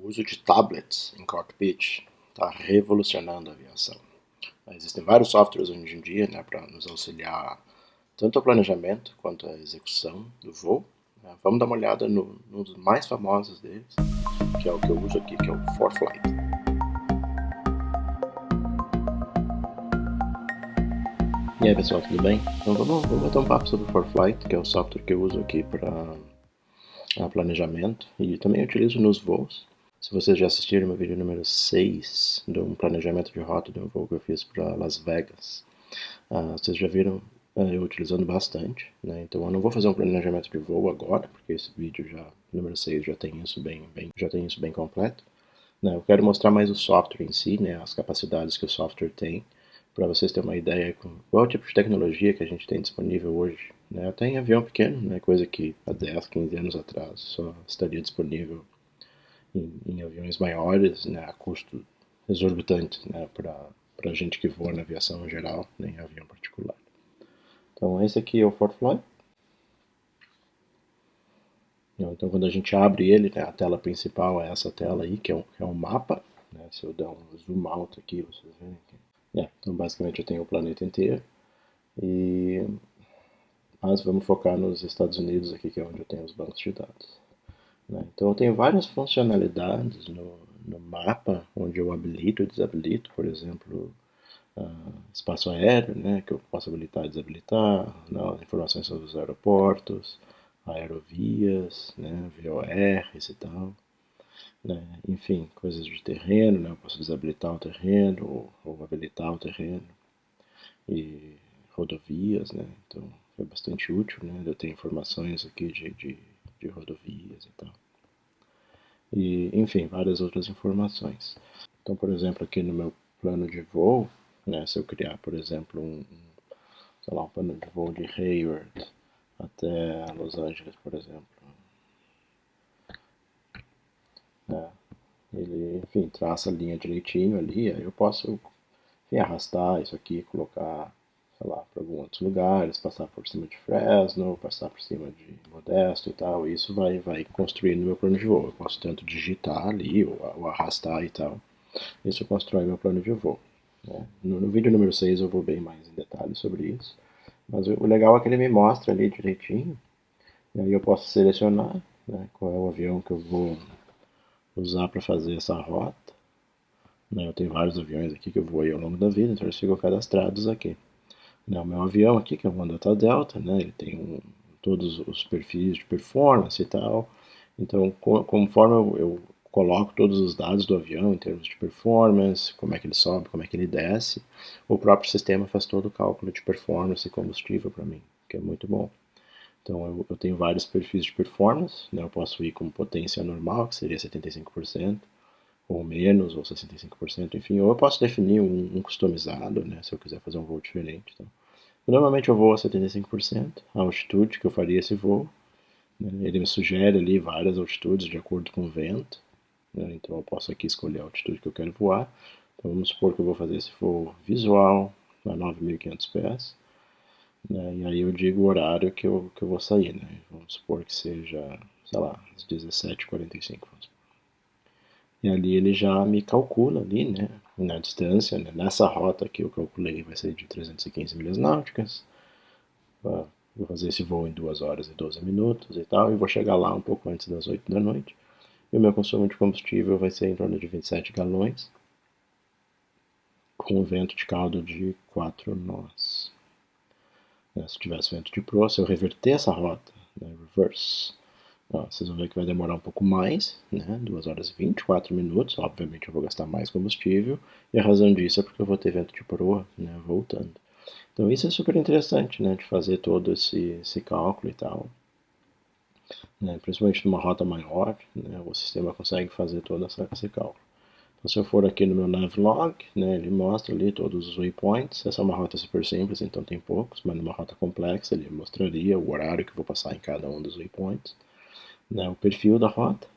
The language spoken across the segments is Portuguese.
O uso de tablets em cockpit está revolucionando a aviação. Existem vários softwares hoje em dia, né, para nos auxiliar tanto ao planejamento quanto à execução do voo. Vamos dar uma olhada num dos mais famosos deles, que é o que eu uso aqui, que é o ForeFlight. E aí pessoal, tudo bem? Então vamos bater um papo sobre o ForeFlight, que é o software que eu uso aqui para planejamento e também utilizo nos voos. Se vocês já assistiram meu vídeo número 6 de um planejamento de rota de um voo que eu fiz para Las Vegas, vocês já viram eu utilizando bastante, né? Então eu não vou fazer um planejamento de voo agora, porque esse vídeo número 6 já tem isso bem completo. Né? Eu quero mostrar mais o software em si, né? As capacidades que o software tem, para vocês terem uma ideia com qual tipo de tecnologia que a gente tem disponível hoje. Né? Até em avião pequeno, né? Coisa que há 10, 15 anos atrás só estaria disponível em aviões maiores, né, a custo exorbitante, né, para gente que voa na aviação em geral, nem em avião particular. Então esse aqui é o ForeFlight. Então quando a gente abre ele, né, a tela principal é essa tela aí, que é um mapa. Né, se eu der um zoom out aqui, vocês veem aqui. Então basicamente eu tenho o planeta inteiro. Mas vamos focar nos Estados Unidos aqui, que é onde eu tenho os bancos de dados. Né? Então eu tenho várias funcionalidades no mapa, onde eu habilito e desabilito, por exemplo, espaço aéreo, né, que eu posso habilitar e desabilitar, né, informações sobre os aeroportos, aerovias, né, VORs e tal. Né, enfim, coisas de terreno, né, eu posso desabilitar o terreno ou habilitar o terreno. E rodovias, né, então é bastante útil, né, eu tenho informações aqui de rodovias e tal. E, enfim, várias outras informações. Então, por exemplo, aqui no meu plano de voo, né, se eu criar, por exemplo, sei lá, um plano de voo de Hayward até Los Angeles, por exemplo, né, ele, enfim, traça a linha direitinho ali, aí eu posso, enfim, arrastar isso aqui, colocar, sei lá, para alguns outros lugares, passar por cima de Fresno, passar por cima de Modesto e tal, e isso vai construindo meu plano de voo. Eu posso tanto digitar ali ou arrastar e tal. Isso constrói meu plano de voo. Né? No vídeo número 6 eu vou bem mais em detalhes sobre isso. Mas o legal é que ele me mostra ali direitinho. E aí eu posso selecionar, né, qual é o avião que eu vou usar para fazer essa rota. Né? Eu tenho vários aviões aqui que eu voei ao longo da vida, então eles ficam cadastrados aqui. Né? O meu avião aqui, que é o Honda Delta, né, ele tem todos os perfis de performance e tal. Então, conforme eu coloco todos os dados do avião em termos de performance, como é que ele sobe, como é que ele desce, o próprio sistema faz todo o cálculo de performance e combustível para mim, que é muito bom. Então eu tenho vários perfis de performance, né? Eu posso ir com potência normal, que seria 75%, ou menos, ou 65%, enfim, ou eu posso definir um customizado, né? Se eu quiser fazer um voo diferente. Então, normalmente eu vou a 75%, a altitude que eu faria esse voo. Ele me sugere ali várias altitudes de acordo com o vento. Né? Então eu posso aqui escolher a altitude que eu quero voar. Então vamos supor que eu vou fazer esse voo visual a 9.500 pés. Né? E aí eu digo o horário que eu vou sair. Né? Vamos supor que seja, sei lá, às 17h45. E ali ele já me calcula ali, né? Na distância, né? Nessa rota que eu calculei vai ser de 315 milhas náuticas. Vou fazer esse voo em 2 horas e 12 minutos e tal, e vou chegar lá um pouco antes das 8 da noite. E o meu consumo de combustível vai ser em torno de 27 galões, com um vento de caldo de 4 nós. Se tivesse vento de proa, se eu reverter essa rota, né, reverse, vocês vão ver que vai demorar um pouco mais, né, 2 horas e 24 minutos, obviamente eu vou gastar mais combustível, e a razão disso é porque eu vou ter vento de proa, né, voltando. Então isso é super interessante, né, de fazer todo esse cálculo e tal. Né, principalmente numa rota maior, né, o sistema consegue fazer todo esse cálculo. Então, se eu for aqui no meu navlog, né, ele mostra ali todos os waypoints. Essa é uma rota super simples, então tem poucos, mas numa rota complexa ele mostraria o horário que eu vou passar em cada um dos waypoints. Né, o perfil da rota.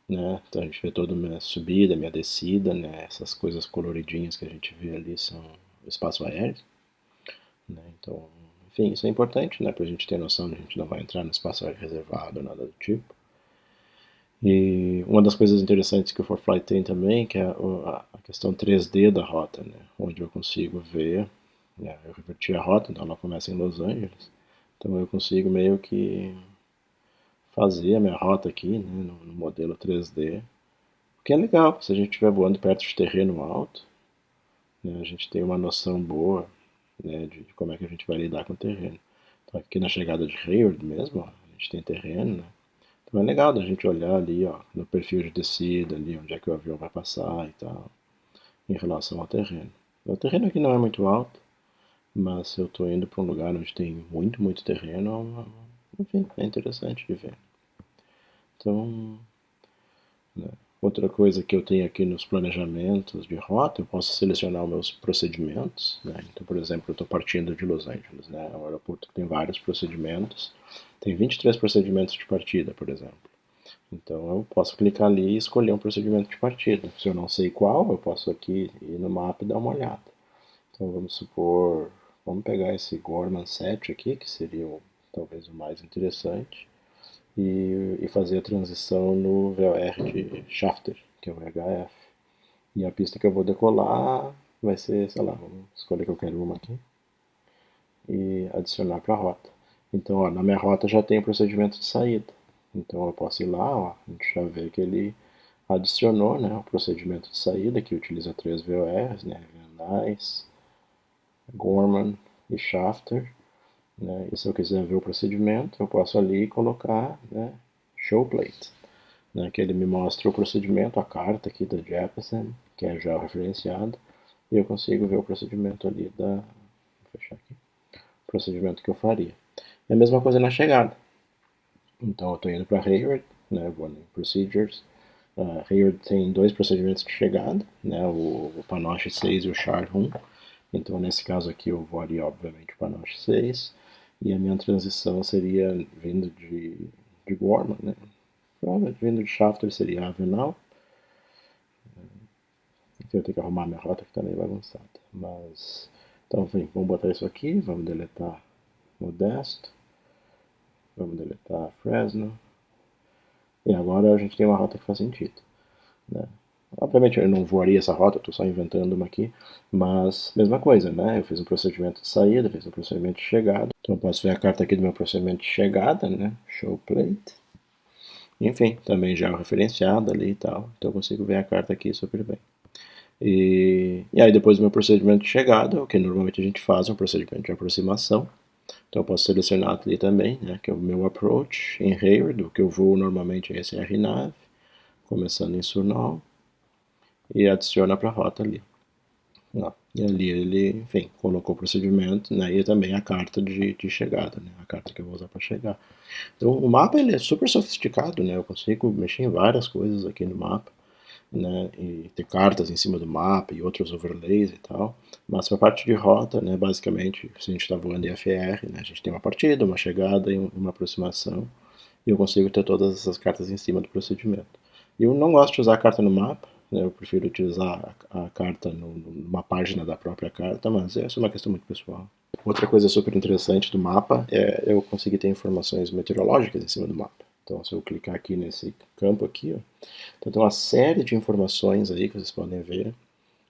Né, então a gente vê toda a minha subida, minha descida, né, essas coisas coloridinhas que a gente vê ali são o espaço aéreo. Né, então, enfim, isso é importante, né, para a gente ter noção de que a gente não vai entrar no espaço aéreo reservado, nada do tipo. E uma das coisas interessantes que o ForeFlight tem também, que é a questão 3D da rota, né? Onde eu consigo ver, né? Eu reverti a rota, então ela começa em Los Angeles, então eu consigo meio que fazer a minha rota aqui, né, no modelo 3D, o que é legal, se a gente estiver voando perto de terreno alto, né, a gente tem uma noção boa, né, de como é que a gente vai lidar com o terreno. Então aqui na chegada de Hayward mesmo, ó, a gente tem terreno, né? Então é legal da gente olhar ali, ó, no perfil de descida, ali onde é que o avião vai passar e tal, em relação ao terreno. O terreno aqui não é muito alto, mas se eu estou indo para um lugar onde tem muito terreno, enfim, é interessante de ver. Então, né, outra coisa que eu tenho aqui nos planejamentos de rota, eu posso selecionar os meus procedimentos, né? Então, por exemplo, eu estou partindo de Los Angeles, né? É um aeroporto que tem vários procedimentos, tem 23 procedimentos de partida, por exemplo. Então eu posso clicar ali e escolher um procedimento de partida. Se eu não sei qual, eu posso aqui ir no mapa e dar uma olhada. Então vamos supor, vamos pegar esse Gorman 7 aqui, que seria talvez o mais interessante, e fazer a transição no VOR de Shafter, que é o HF. E a pista que eu vou decolar vai ser, sei lá, vamos escolher qualquer uma aqui e adicionar para a rota. Então, ó, na minha rota já tem o procedimento de saída. Então eu posso ir lá, ó, a gente já vê que ele adicionou, né, o procedimento de saída, que utiliza 3 VORs, né, Nice, Gorman e Shafter. Né, e se eu quiser ver o procedimento, eu posso ali colocar, né, Show Plate, né, que ele me mostra o procedimento, a carta aqui da Jeppesen, que é já referenciada, e eu consigo ver o procedimento ali vou fechar aqui, o procedimento que eu faria. É a mesma coisa na chegada. Então eu estou indo para Hayward, né, vou em Procedures. Hayward tem dois procedimentos de chegada, né, o Panoche 6 e o Char 1. Então nesse caso aqui eu voaria obviamente o Panoche 6 e a minha transição seria vindo de Gorman, né? Provavelmente vindo de Shafter seria Avenal. Então eu tenho que arrumar minha rota que está meio bagunçada. Mas, então enfim, vamos botar isso aqui, vamos deletar Modesto, vamos deletar Fresno. E agora a gente tem uma rota que faz sentido, né? Obviamente eu não voaria essa rota, estou só inventando uma aqui, mas mesma coisa, né? Eu fiz um procedimento de saída, fiz um procedimento de chegada. Então eu posso ver a carta aqui do meu procedimento de chegada, né? Show plate. Enfim, também já é referenciado ali e tal. Então eu consigo ver a carta aqui super bem. E aí depois do meu procedimento de chegada, o que normalmente a gente faz é um procedimento de aproximação. Então eu posso selecionar ali também, né? Que é o meu approach em Hayward, o que eu vou normalmente é esse RNAV, começando em Surnol, e adiciona para a rota ali. E ali ele, enfim, colocou o procedimento, né, e também a carta de chegada, né, a carta que eu vou usar para chegar. Então o mapa ele é super sofisticado, né, eu consigo mexer em várias coisas aqui no mapa, né, e ter cartas em cima do mapa e outros overlays e tal. Mas para a parte de rota, né, basicamente, se a gente está voando em FR, né, a gente tem uma partida, uma chegada e uma aproximação, e eu consigo ter todas essas cartas em cima do procedimento. Eu não gosto de usar a carta no mapa, né, eu prefiro utilizar a carta numa página da própria carta, mas essa é uma questão muito pessoal. Outra coisa super interessante do mapa é eu conseguir ter informações meteorológicas em cima do mapa. Então, se eu clicar aqui nesse campo aqui, ó, então tem uma série de informações aí que vocês podem ver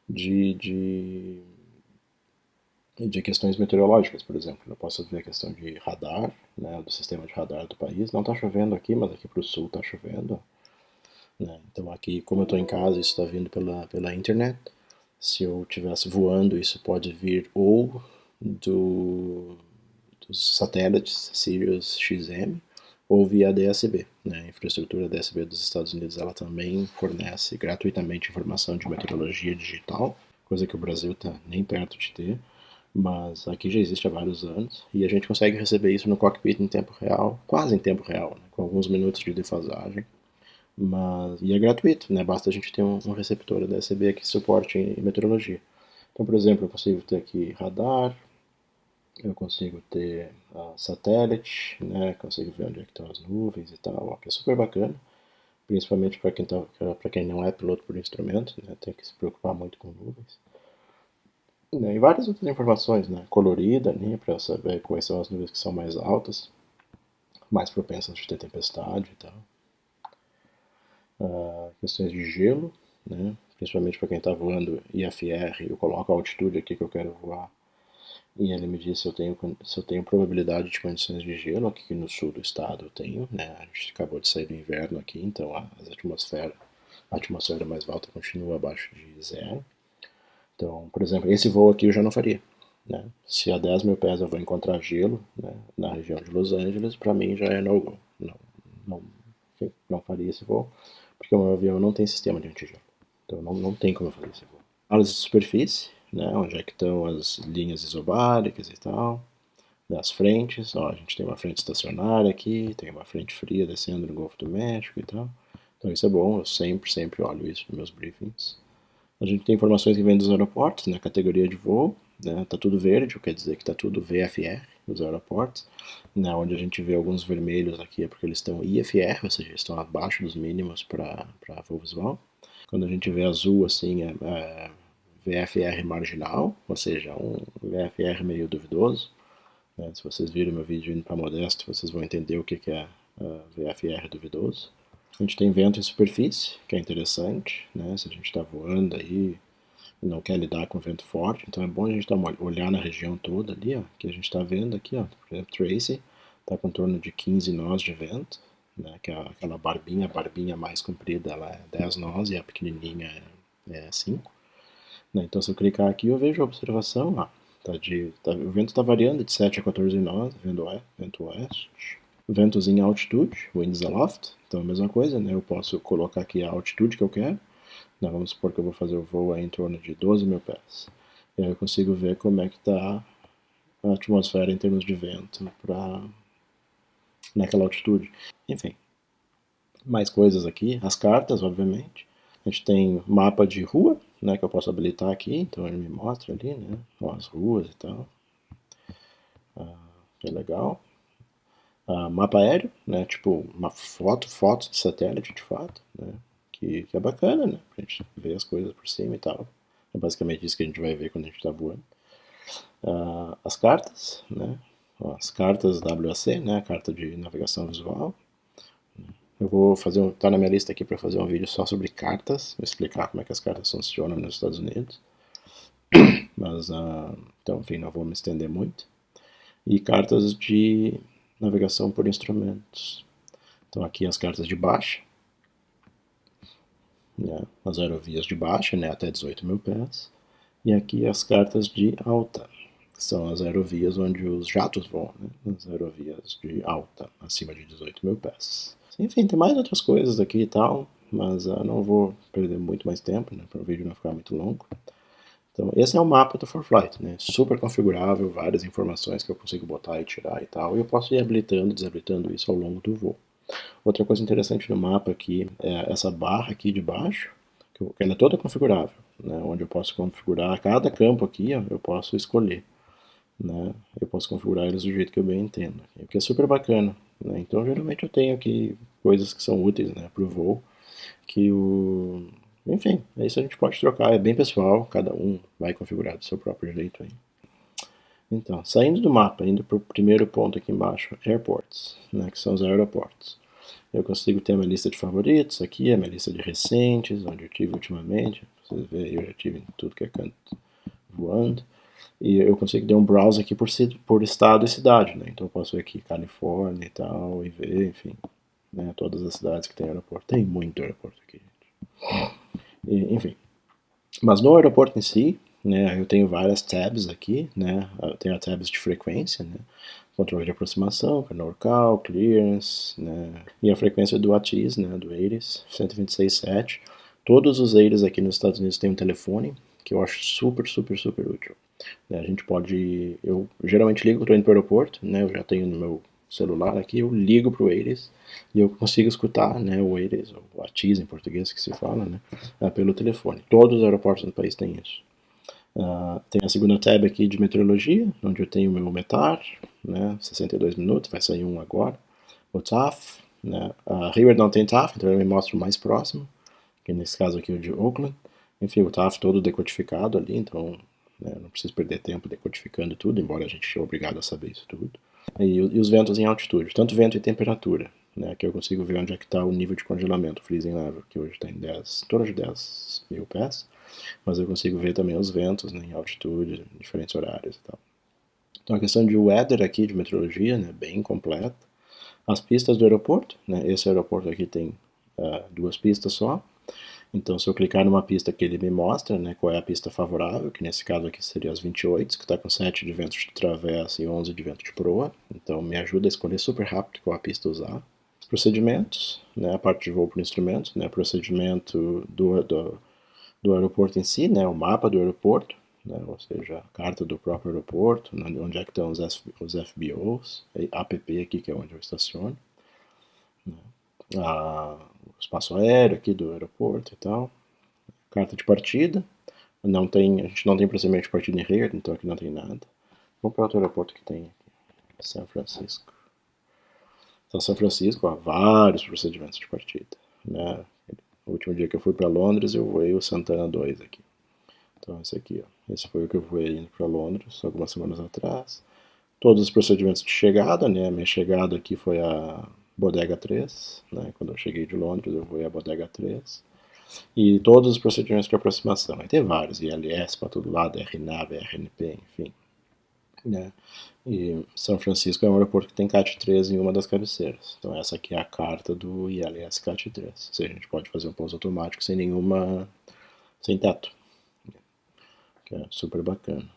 de, de, de questões meteorológicas, por exemplo. Eu posso ver a questão de radar, né, do sistema de radar do país. Não está chovendo aqui, mas aqui para o sul está chovendo. Né? Então aqui, como eu estou em casa, isso está vindo pela internet. Se eu estivesse voando, isso pode vir ou dos satélites Sirius XM ou via DSB. Né? A infraestrutura DSB dos Estados Unidos ela também fornece gratuitamente informação de meteorologia digital, coisa que o Brasil está nem perto de ter, mas aqui já existe há vários anos e a gente consegue receber isso no cockpit em tempo real, quase em tempo real, né? Com alguns minutos de defasagem. E é gratuito, né? Basta a gente ter um receptor DSB que suporte em meteorologia. Então, por exemplo, eu consigo ter aqui radar, eu consigo ter satélite, né? Consigo ver onde é que estão as nuvens e tal, que é super bacana, principalmente para quem não é piloto por instrumento, né? Tem que se preocupar muito com nuvens. Né? E várias outras informações, né? Colorida, né? Para saber quais são as nuvens que são mais altas, mais propensas de ter tempestade e tal. questões de gelo, né? Principalmente para quem está voando IFR, eu coloco a altitude aqui que eu quero voar e ele me diz se eu tenho probabilidade de condições de gelo. Aqui no sul do estado eu tenho, né? A gente acabou de sair do inverno aqui, então a atmosfera mais alta continua abaixo de zero. Então, por exemplo, esse voo aqui eu já não faria, né? Se a 10 mil pés eu vou encontrar gelo, né, na região de Los Angeles, para mim já é no-go. Não, não faria esse voo, porque o meu avião não tem sistema de antigelo. Então não tem como eu fazer esse voo. Análise de superfície, né, onde é que estão as linhas isobáricas e tal, das frentes. Ó, a gente tem uma frente estacionária aqui, tem uma frente fria descendo no Golfo do México e tal. Então isso é bom, eu sempre olho isso nos meus briefings. A gente tem informações que vêm dos aeroportos, na categoria de voo, né? Tá tudo verde, o que quer dizer que tá tudo VFR dos aeroportos, né? Onde a gente vê alguns vermelhos aqui é porque eles estão IFR, ou seja, estão abaixo dos mínimos para voo visual. Quando a gente vê azul assim é VFR marginal, ou seja, um VFR meio duvidoso, né? Se vocês viram meu vídeo indo para Modesto, vocês vão entender o que é VFR duvidoso. A gente tem vento em superfície, que é interessante, né? Se a gente está voando aí e não quer lidar com vento forte, então é bom a gente olhar na região toda ali, ó, que a gente está vendo aqui, ó, por exemplo, Tracy está com em torno de 15 nós de vento, né? Que é aquela barbinha, a barbinha mais comprida ela é 10 nós e a pequenininha é 5. Né? Então se eu clicar aqui eu vejo a observação, ó, o vento está variando de 7 a 14 nós, vento oeste. Ventos em altitude, winds aloft, então a mesma coisa, né? Eu posso colocar aqui a altitude que eu quero, né? Vamos supor que eu vou fazer o voo aí em torno de 12 mil pés. E aí eu consigo ver como é que está a atmosfera em termos de vento naquela altitude. Enfim, mais coisas aqui, as cartas, obviamente. A gente tem mapa de rua, né, que eu posso habilitar aqui, então ele me mostra ali, né, as ruas e tal. Que é legal. Mapa aéreo, né? Tipo uma foto de satélite de fato, né? Que é bacana, né? Pra gente ver as coisas por cima e tal. É basicamente isso que a gente vai ver quando a gente está voando. As cartas, né? As cartas WAC, né? A carta de navegação visual. Eu vou tá na minha lista aqui para fazer um vídeo só sobre cartas, vou explicar como é que as cartas funcionam nos Estados Unidos. Mas, então, enfim, não vou me estender muito. E cartas de navegação por instrumentos. Então aqui as cartas de baixa, né, as aerovias de baixa, né, até 18 mil pés. E aqui as cartas de alta, que são as aerovias onde os jatos vão, né, as aerovias de alta, acima de 18 mil pés. Enfim, tem mais outras coisas aqui e tal, mas não vou perder muito mais tempo, né, para o vídeo não ficar muito longo. Então, esse é o mapa do ForeFlight, né? Super configurável, várias informações que eu consigo botar e tirar e tal. E eu posso ir habilitando, desabilitando isso ao longo do voo. Outra coisa interessante no mapa aqui é essa barra aqui de baixo, que ela é toda configurável, né? Onde eu posso configurar cada campo aqui, ó, eu posso escolher, né? Eu posso configurar eles do jeito que eu bem entendo, o que é super bacana, né? Então, geralmente eu tenho aqui coisas que são úteis, né, para o voo, enfim, isso a gente pode trocar, é bem pessoal, cada um vai configurar do seu próprio jeito aí. Então, saindo do mapa, indo para o primeiro ponto aqui embaixo, airports, né, que são os aeroportos. Eu consigo ter a minha lista de favoritos aqui, a minha lista de recentes, onde eu tive ultimamente. Vocês veem, eu já tive em tudo que é canto voando. E eu consigo ter um browse aqui por estado e cidade, né? Então eu posso ver aqui Califórnia e tal, e ver, enfim, né, todas as cidades que tem aeroporto. Tem muito aeroporto aqui, gente. E, enfim. Mas no aeroporto em si, né, eu tenho várias tabs aqui, né? Eu tenho as tabs de frequência, né? Controle de aproximação, NorCal, Clearance, né? E a frequência do ATIS, né? Do ATIS, 126.7. Todos os ATIS aqui nos Estados Unidos têm um telefone, que eu acho super, super, super útil. Né? A gente pode... Eu geralmente ligo, estou indo para o aeroporto, né? Eu já tenho no meu celular aqui, eu ligo para o ATIS e eu consigo escutar, né, o ATIS, ou o ATIS em português que se fala, né, pelo telefone. Todos os aeroportos do país têm isso. Tem a segunda tab aqui de meteorologia, onde eu tenho o meu METAR, né, 62 minutos, vai sair um agora. O TAF, né, a Hayward não tem TAF, então ele me mostra o mais próximo, que nesse caso aqui é o de Oakland. Enfim, o TAF todo decodificado ali, então né, não preciso perder tempo decodificando tudo, embora a gente seja obrigado a saber isso tudo. E os ventos em altitude, tanto vento e temperatura. né? Aqui eu consigo ver onde é que está o nível de congelamento, o freezing level, que hoje está em 10, em torno de 10 mil pés, mas eu consigo ver também os ventos, né, em altitude, em diferentes horários e tal. Então a questão de weather aqui, de meteorologia, né, bem completa. As pistas do aeroporto, né, esse aeroporto aqui tem duas pistas só. Então, se eu clicar numa pista que ele me mostra, né, qual é a pista favorável, que nesse caso aqui seria as 28, que está com 7 de vento de travessa e 11 de vento de proa. Então, me ajuda a escolher super rápido qual a pista usar. Os procedimentos, né, a parte de voo por instrumento, né, procedimento do aeroporto em si, né, o mapa do aeroporto, né, ou seja, a carta do próprio aeroporto, né, onde é que estão os FBOs, APP aqui que é onde eu estaciono, né, o espaço aéreo aqui do aeroporto e tal, carta de partida, não tem, a gente não tem procedimento de partida em Hayward, então aqui não tem nada. Vamos para outro aeroporto que tem aqui, São Francisco. Então, São Francisco, há vários procedimentos de partida, né. O último dia que eu fui para Londres, eu voei o Santana 2 aqui. Então, esse aqui, ó. Esse foi o que eu voei indo para Londres, algumas semanas atrás. Todos os procedimentos de chegada, né? A minha chegada aqui foi a Bodega 3, né? Quando eu cheguei de Londres, eu voei a Bodega 3. E todos os procedimentos de aproximação. Aí tem vários, ILS para todo lado, RNAV, RNP, enfim. Né? E São Francisco é um aeroporto que tem CAT 3 em uma das cabeceiras. Então essa aqui é a carta do ILS CAT 3. Ou seja, a gente pode fazer um pouso automático sem teto, que é super bacana.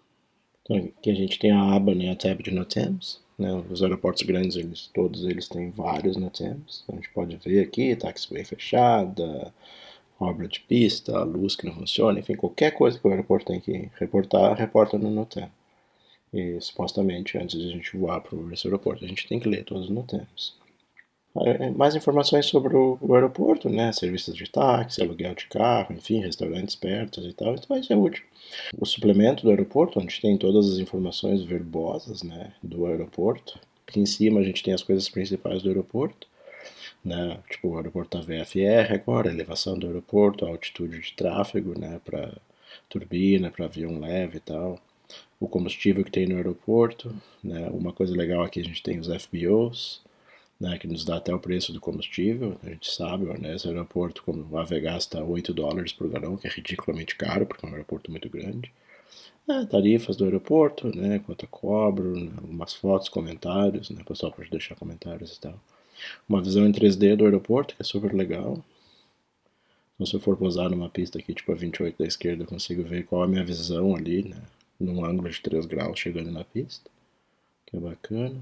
Então aqui a gente tem a aba, né, a tab de NOTAMs. Né, os aeroportos grandes, todos eles têm vários NOTAMs. Então a gente pode ver aqui, taxiway fechada, obra de pista, luz que não funciona, enfim, qualquer coisa que o aeroporto tem que reportar, reporta no NOTAM. E supostamente, antes de a gente voar para esse aeroporto, a gente tem que ler todos os NOTAMs. Mais informações sobre o aeroporto, né? Serviços de táxi, aluguel de carro, enfim, restaurantes perto e tal, isso vai ser útil. O suplemento do aeroporto, onde tem todas as informações verbosas, né, do aeroporto. Aqui em cima a gente tem as coisas principais do aeroporto, né? Tipo, o aeroporto da VFR agora, a elevação do aeroporto, a altitude de tráfego, né, para turbina, para avião leve e tal. O combustível que tem no aeroporto, né? Uma coisa legal aqui a gente tem os FBOs, né, que nos dá até o preço do combustível. A gente sabe, né, esse aeroporto, como o AV gasta $8 por galão, que é ridiculamente caro, porque é um aeroporto muito grande. Tarifas do aeroporto, né, quanto eu cobro, né, algumas fotos, comentários, né, o pessoal pode deixar comentários e tal. Uma visão em 3D do aeroporto, que é super legal. Então, se eu for pousar numa pista aqui, tipo a 28 da esquerda, eu consigo ver qual é a minha visão ali, né, num ângulo de 3 graus chegando na pista, que é bacana.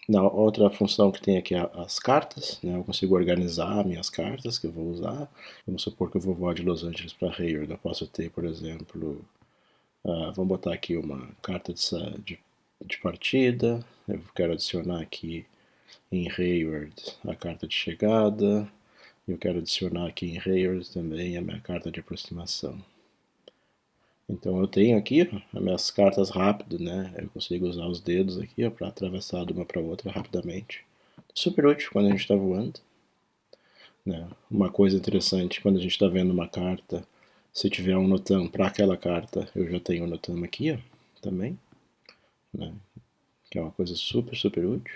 Na outra função que tem aqui é as cartas, né? Eu consigo organizar minhas cartas que eu vou usar. Vamos supor que eu vou voar de Los Angeles para Hayward. Eu posso ter, por exemplo, vamos botar aqui uma carta de partida. Eu quero adicionar aqui em Hayward a carta de chegada. Eu quero adicionar aqui em Hayward também a minha carta de aproximação. Então eu tenho aqui as minhas cartas rápido, né? Eu consigo usar os dedos aqui para atravessar de uma para outra rapidamente. Super útil quando a gente está voando. Né? Uma coisa interessante quando a gente está vendo uma carta, se tiver um notam para aquela carta, eu já tenho um notam aqui, ó, também, né? Que é uma coisa super, super útil.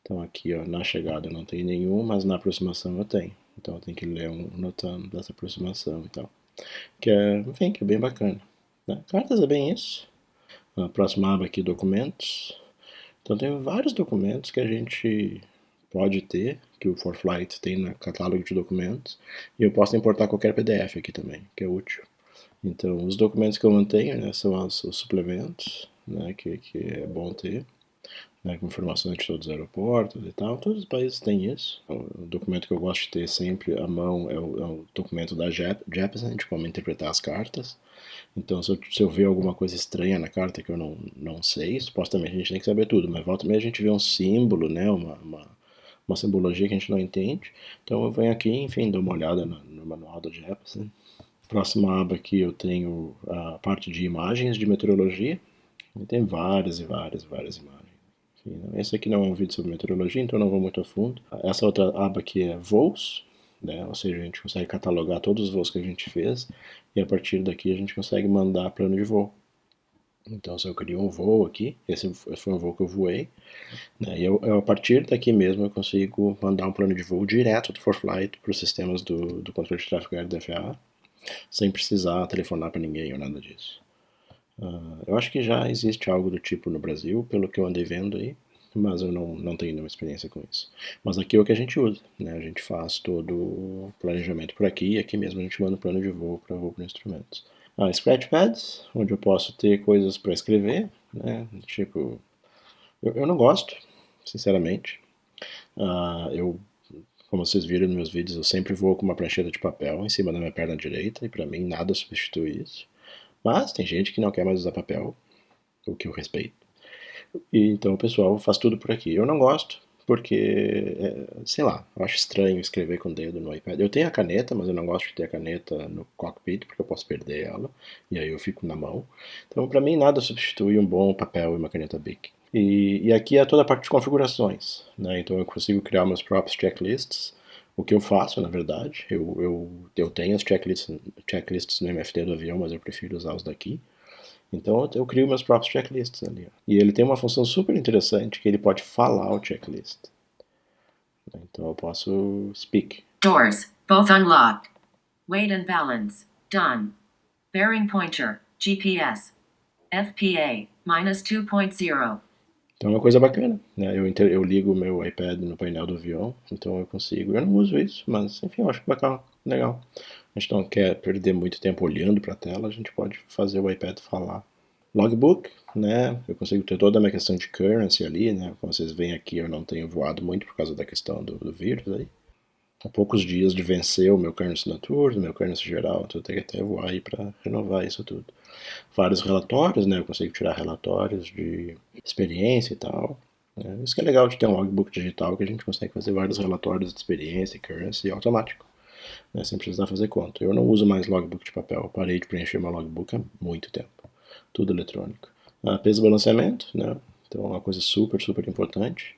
Então aqui, ó, na chegada eu não tenho nenhum, mas na aproximação eu tenho. Então eu tenho que ler um notam dessa aproximação e tal. Que é, enfim, que é bem bacana. Né? Cartas é bem isso. A próxima aba aqui, documentos. Então tem vários documentos que a gente pode ter, que o ForeFlight tem no catálogo de documentos, e eu posso importar qualquer PDF aqui também, que é útil. Então, os documentos que eu mantenho, né, são os suplementos, né, que é bom ter, né, com informações de todos os aeroportos e tal. Todos os países têm isso. O documento que eu gosto de ter sempre à mão é o documento da Jeppesen, de como interpretar as cartas. Então, se eu ver alguma coisa estranha na carta que eu não sei, supostamente a gente tem que saber tudo, mas volta e meia a gente vê um símbolo, né, uma simbologia que a gente não entende. Então eu venho aqui, enfim, dou uma olhada no manual da Jeppesen. Próxima aba aqui eu tenho a parte de imagens de meteorologia. E tem várias e várias imagens. Enfim, esse aqui não é um vídeo sobre meteorologia, então eu não vou muito a fundo. Essa outra aba aqui é voos, né? Ou seja, a gente consegue catalogar todos os voos que a gente fez e a partir daqui a gente consegue mandar plano de voo. Então, se eu crio um voo aqui, esse foi um voo que eu voei, né, e a partir daqui mesmo eu consigo mandar um plano de voo direto do ForeFlight para os sistemas do controle de tráfego aéreo da FAA, sem precisar telefonar para ninguém ou nada disso. Eu acho que já existe algo do tipo no Brasil, pelo que eu andei vendo aí, mas eu não tenho nenhuma experiência com isso. Mas aqui é o que a gente usa, né? A gente faz todo o planejamento por aqui e aqui mesmo a gente manda um plano de voo para voo para instrumentos. Scratchpads, onde eu posso ter coisas para escrever, né? Tipo, eu não gosto, sinceramente. Eu, como vocês viram nos meus vídeos, eu sempre vou com uma prancheta de papel em cima da minha perna direita e para mim nada substitui isso. Mas tem gente que não quer mais usar papel, o que eu respeito. E então o pessoal faz tudo por aqui. Eu não gosto, porque, sei lá, eu acho estranho escrever com o dedo no iPad. Eu tenho a caneta, mas eu não gosto de ter a caneta no cockpit, porque eu posso perder ela, e aí eu fico na mão. Então, para mim, nada substitui um bom papel e uma caneta Bic. E aqui é toda a parte de configurações, né? Então eu consigo criar meus próprios checklists, o que eu faço, na verdade. Eu tenho as checklists no MFT do avião, mas eu prefiro usar os daqui. Então eu crio meus próprios checklists ali. E ele tem uma função super interessante que ele pode falar o checklist. Então eu posso speak. Doors, both unlocked. Weight and balance, done. Bearing pointer, GPS. FPA, minus 2.0. Então é uma coisa bacana, né? Eu ligo o meu iPad no painel do avião, então eu consigo. Eu não uso isso, mas enfim, eu acho bacana, legal. A gente não quer perder muito tempo olhando para a tela, a gente pode fazer o iPad falar. Logbook, né? Eu consigo ter toda a minha questão de currency ali, né? Como vocês veem aqui, eu não tenho voado muito por causa da questão do vírus aí. Há poucos dias de vencer o meu currency noturno, o meu currency geral, então eu tenho que até voar aí para renovar isso tudo. Vários relatórios, né? Eu consigo tirar relatórios de experiência e tal. Isso que é legal de ter um logbook digital, que a gente consegue fazer vários relatórios de experiência e currency automático, né? Sem precisar fazer conta. Eu não uso mais logbook de papel, eu parei de preencher meu logbook há muito tempo. Tudo eletrônico. Peso e balanceamento, né? Então é uma coisa super, super importante.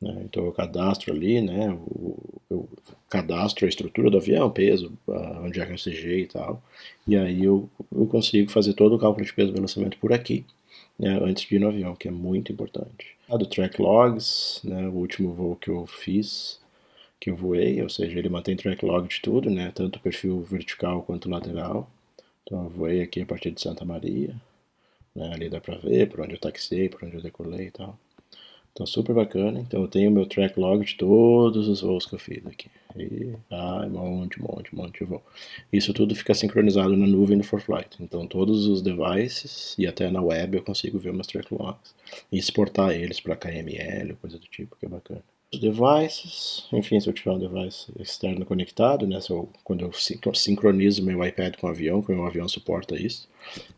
Né? Então eu cadastro ali, né? Eu cadastro a estrutura do avião, peso, onde é que eu CG e tal. E aí eu consigo fazer todo o cálculo de peso e balanceamento por aqui, né? Antes de ir no avião, que é muito importante. Do track logs, né? O último voo que eu fiz, que eu voei, ou seja, ele mantém track log de tudo, né? Tanto o perfil vertical quanto lateral. Então eu voei aqui a partir de Santa Maria, né? Ali dá pra ver por onde eu taxiei, por onde eu decolei e tal. Então super bacana. Então eu tenho meu track log de todos os voos que eu fiz aqui. Um monte de voo. Isso tudo fica sincronizado na nuvem do ForeFlight. Então todos os devices e até na web eu consigo ver meus track logs e exportar eles para KML ou coisa do tipo, que é bacana. Os devices, enfim, se eu tiver um device externo conectado, né, quando eu sincronizo meu iPad com o avião, que o meu avião suporta isso,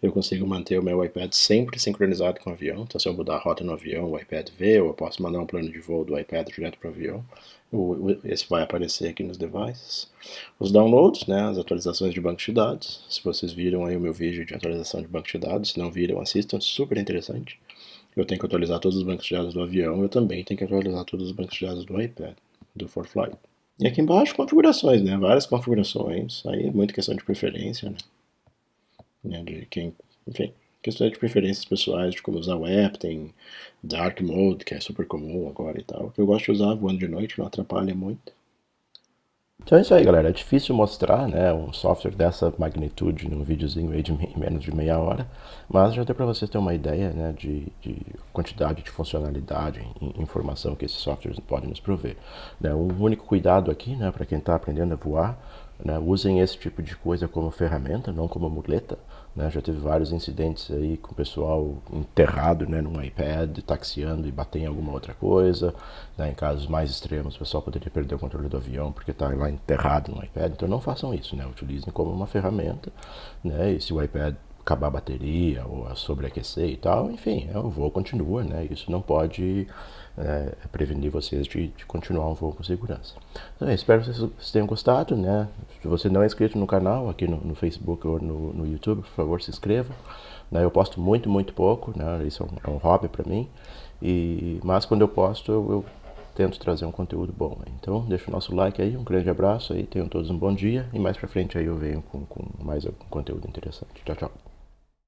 eu consigo manter o meu iPad sempre sincronizado com o avião. Então, se eu mudar a rota no avião, o iPad vê, ou eu posso mandar um plano de voo do iPad direto para o avião. Esse vai aparecer aqui nos devices. Os downloads, né, as atualizações de banco de dados. Se vocês viram aí o meu vídeo de atualização de banco de dados, se não viram, assistam, super interessante. Eu tenho que atualizar todos os bancos de dados do avião, eu também tenho que atualizar todos os bancos de dados do iPad, do ForeFlight. E aqui embaixo, configurações, né? Várias configurações. Aí é muito questão de preferência, né? De quem, enfim, questões de preferências pessoais, de como usar o app, tem Dark Mode, que é super comum agora e tal. Que eu gosto de usar voando de noite, não atrapalha muito. Então é isso aí, galera. É difícil mostrar, né, um software dessa magnitude num videozinho aí de menos de meia hora, mas já deu para vocês terem uma ideia, né, de quantidade de funcionalidade e informação que esses softwares podem nos prover. Né, um único cuidado aqui, né, para quem está aprendendo a voar, né, usem esse tipo de coisa como ferramenta, não como muleta. Né, já teve vários incidentes aí com o pessoal enterrado, né, num iPad, taxiando e bater em alguma outra coisa. Né, em casos mais extremos, o pessoal poderia perder o controle do avião porque está lá enterrado no iPad. Então não façam isso, né, utilizem como uma ferramenta. Né, e se o iPad acabar a bateria ou sobreaquecer e tal, enfim, o voo continua, né? Isso não pode prevenir vocês de continuar um voo com segurança. Então, espero que vocês tenham gostado, né? Se você não é inscrito no canal, aqui no Facebook ou no YouTube, por favor, se inscreva. Né? Eu posto muito, muito pouco, né? Isso é um hobby para mim. Mas quando eu posto, eu tento trazer um conteúdo bom. Então, deixa o nosso like aí, um grande abraço aí, tenham todos um bom dia e mais pra frente aí eu venho com mais algum conteúdo interessante. Tchau, tchau.